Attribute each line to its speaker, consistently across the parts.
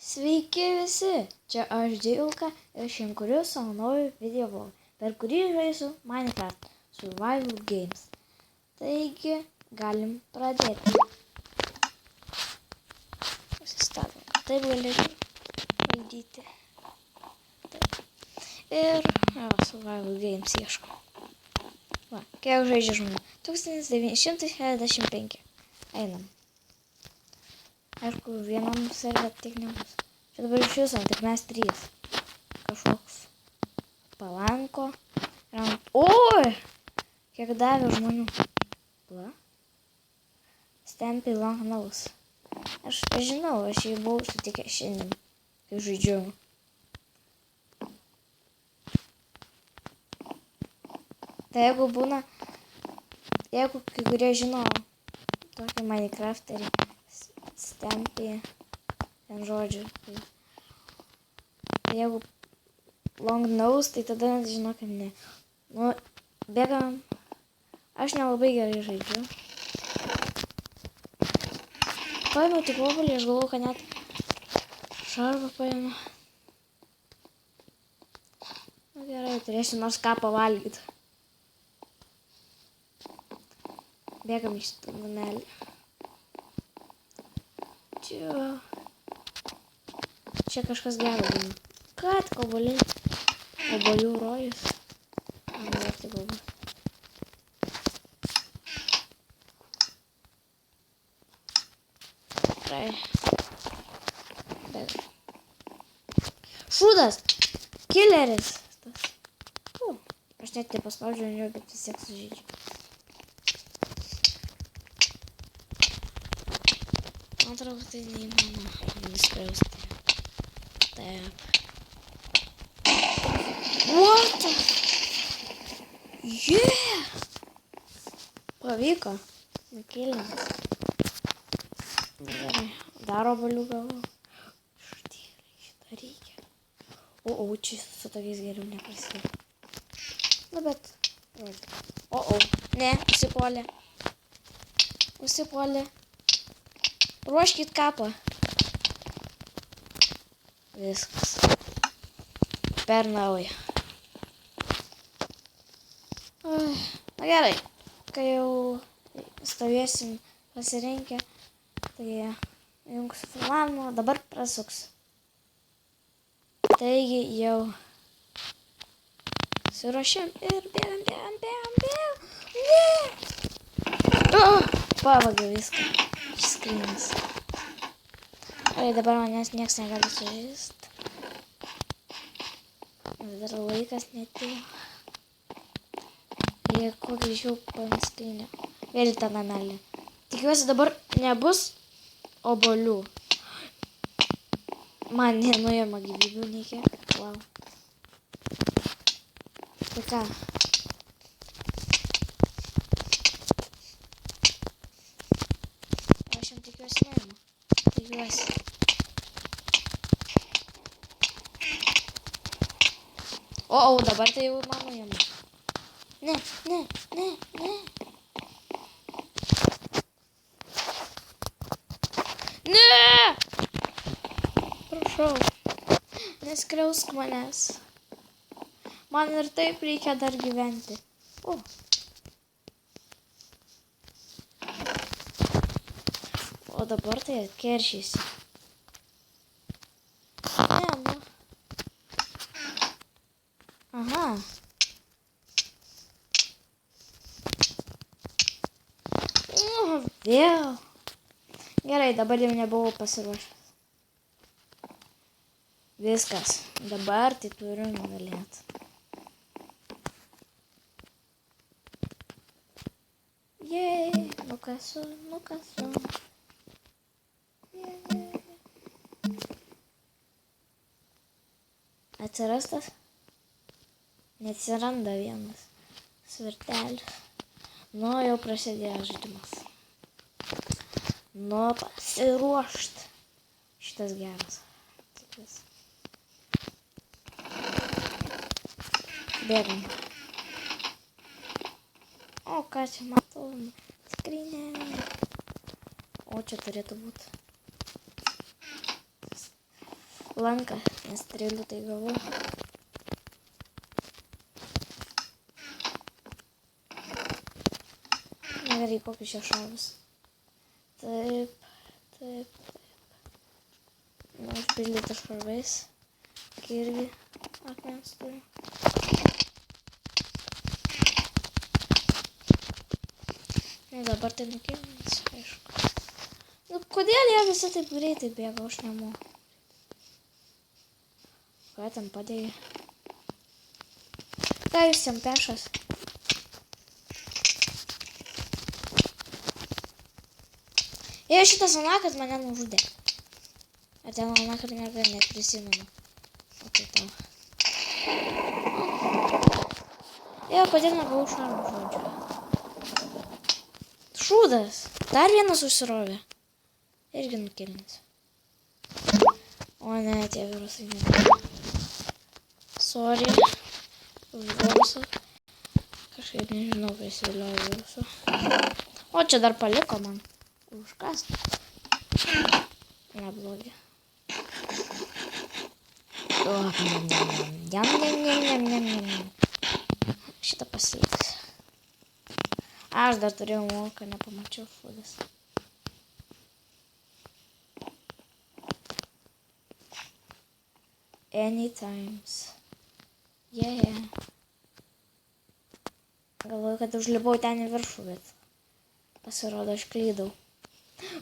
Speaker 1: Sveiki visi, čia aš Džeilka ir šiandien kuriu savo naują video vlogą, per kurį žaisiu Minecraft Survival Games. Taigi, galim pradėti. Pasistatome. Taip galėčiau valdyti. Taip. Ir Survival Games ieško. Va, kiek žaidžia žmonių? 1965. Einam. Aišku, vienam servė tik nebus. Čia dabar iš viso, tik mes 3. Kažkoks palanko. Oi! Kiek davė žmonių. Pla? Stampy Long Nose. Aš žinau, aš jį buvau sutikęs šiandien, kai žaidžiau. Tai jeigu būna, jeigu kai kurie žino tokį Minecrafterį, Stampy, ten žodžiu. Tai jeigu Long Nose, tai tada žinokim ne. Nu, bėgam. Aš nelabai gerai žaidžiu. Paėmiau tik obuolį, aš galvoju, kad net šarvą paėmiau. Nu gerai, turėsiu nors ką pavalgyti. Bėgam iš tunelį. Čia kažkas gero būna. Kad obuoliai? Obuolių rojus. Ar tai galbūt. Šūdas! Killeris! Aš net nepaspaudžiu ant jo, bet vis tiek sužeidžiu. Man atrodo, tai neįmanoma nuskriausti. Taip. What the? Yeah! Pavyko. Nukėlėm. Gerai. Dar obuolių gavau. Šitą reikia. Čia su tokiais geriau neprasidėjo. Nu bet. Ne, užsipuolė. Užsipuolė. Ruoškit kapą. Viskas. Per naują. Na gerai. Kai jau stovėsim pasirinkę, tai jungsiu filmavimą, dabar prasuksiu. Taigi jau suruošėm ir bėgam. Ne! Pavagiau viską. Skrynas. Oi, dabar manęs nieks negali sužeist. Dar laikas netėjo. Jie kuo greičiau paėmė skrynę. Vėl tą namelį. Tikiuosi dabar nebus obuolių. Man nenuėjama gyvybių nei kiek. Wow. Tai ką? Aš jam tikiuosi neima. Tikiuosi. Dabar tai jau mano jama. Ne. Ne! Prašau. Neskriausk manęs. Man ir taip reikia dar gyventi. O dabar tai atkeršysi. Ne, nu. Aha. Vėl. Gerai, dabar jau nebuvau pasiruošęs. Viskas. Dabar tai turiu nugalėti. Jei, nukasu. Atsirastas? Neatsiranda vienas svirtelis. Nu, jau prasidėjo žaidimas. Nu, pasiruošt. Šitas geras. Bėgam. O, ką čia matau? Skryne. O, čia turėtų būti. Lanką, nes strėlių tai gavau. Negerai, kokius čia šarvus. Taip. Užpildyti šarvais. Irgi akmens turiu. Dabar tai nukėlins, aišku. Nu, kodėl jie visi taip greitai bėga, aš nemoku. Ką ten padėjai? Ką jūs jam pešas? Ir šitas anakas mane nužudė. Ar ten anakas net prisimenu. O tai tau. Ir kodėl negavau šarmų žodžiu? Šūdas. Dar vienas užsirovė. Irgi nukėlinis. O ne, tie virusai ne. Sorry. Už virusą. Kažkaip nežinau, prisivilioju virusų. O čia dar paliko man. Užkas. Neblogi. Jam. Šitą pasiliks. Aš dar turėjau molką, nepamačiau šūdas. Anytimes. Yeah. Galvoju, kad užlipau ten į viršų, bet pasirodo, aš klydau.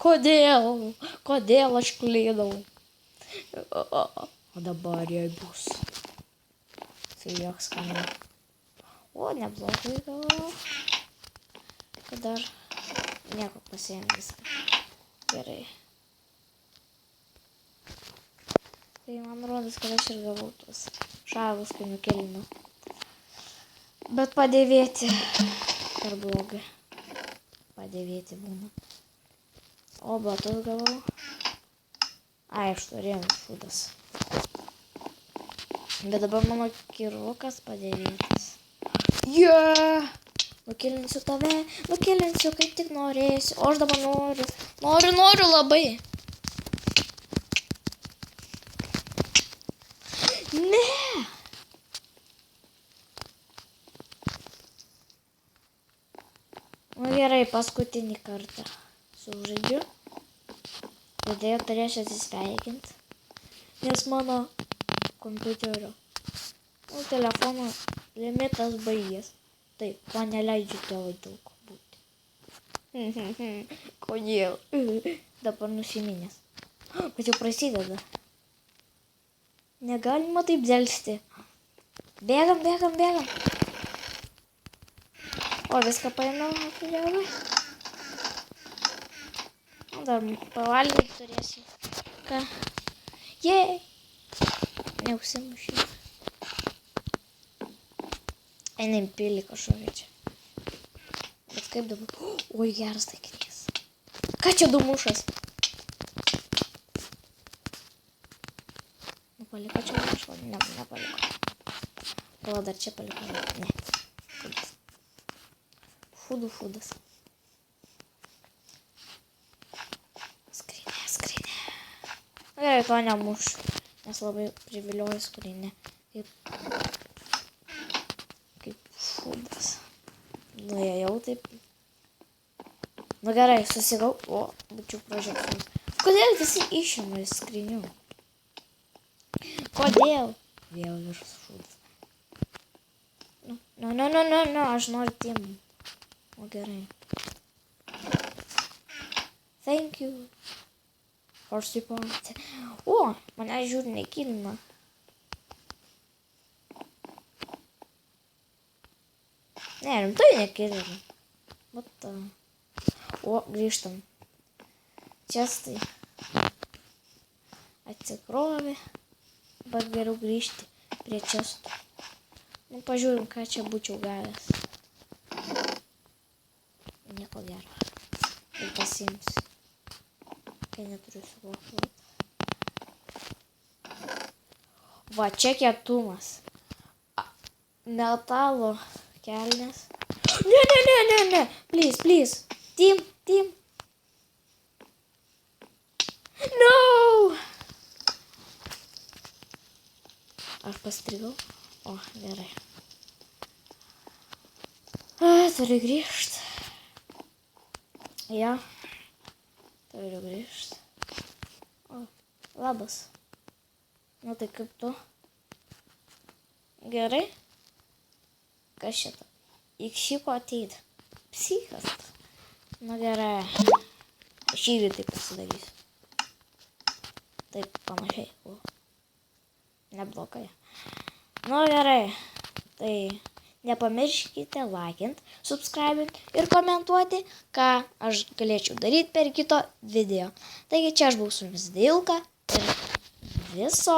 Speaker 1: Kodėl aš klydau? O dabar jai bus. Tai joks skamba. O, neblogai galvoju. Kad dar nieko pasiėmė viską. Gerai. Tai man rodos, kad aš ir gavau tuos šarvus, kai nukėlinu. Bet padėvėti per blogai. Padėvėti būna. O batus gavau. Ai, aš turėjau šūdas. Bet dabar mano kirvukas padėvėtas. Yeah! Nukėlinsiu tave, nukėlinsiu kaip tik norėsiu. O aš dabar noriu labai. Ne! Nu gerai, paskutinį kartą sužaidžiu. Todėl turėsiu atsisveikinti. Nes mano kompiuterio telefono limitas baigės. Taip, man neleidžiu tėvai daug būti. Kodėl? Dabar nusiminęs. Bet jau prasideda. Negalima taip delsti. Bėgam. O viską paėmiau atvažiavai. Dar pavalgyti turėsiu. Ką? Jei! Neužsimušiu. Einam pilį kažkokią čia. Bet kaip dabar? Oi, geras taikinys. Ką čia dumušas? Paliko čia kažko? Ne, nepaliko. Gal dar čia paliko? Ne. Šūdas. Skrinė. Gerai, to nemušiu. Nes labai privilioju skrinę. Kaip šūdas. Nu, jau taip. Nu gerai, susigau. O, būčiau prožektorius. Kodėl visi išima iš skrinių? Kodėl? Vėl virš šūdas. Nu, aš noriu tim. O gerai. Thank you for support. O, mane žiūri nekilina. Ne, rimtai nekilina. O, grįžtam. Čestai. Atsikrovė. Bet geriau grįžti prie čestų. Nu, pažiūrim, ką čia būčiau gavęs. Nieko gero. Ir pasiimsiu. Kai neturiu suvokuoti. Va, čia kietumas. Metalo kelnes. Ne. Please. Team. No! pastrigau. O, gerai. Turiu grįžt. Jo. Turiu grįžt. O, labas. Nu tai kaip tu? Gerai? Kas šitą? Ikšyko ateit. Psichas. Nu gerai. Aš irgi taip pasidarysiu. Taip panašiai. O. Neblogai. Nu gerai. Tai nepamirškite laikint, subscribint ir komentuoti, ką aš galėčiau daryti per kito video. Taigi čia aš buvau su jumis Dilka ir viso.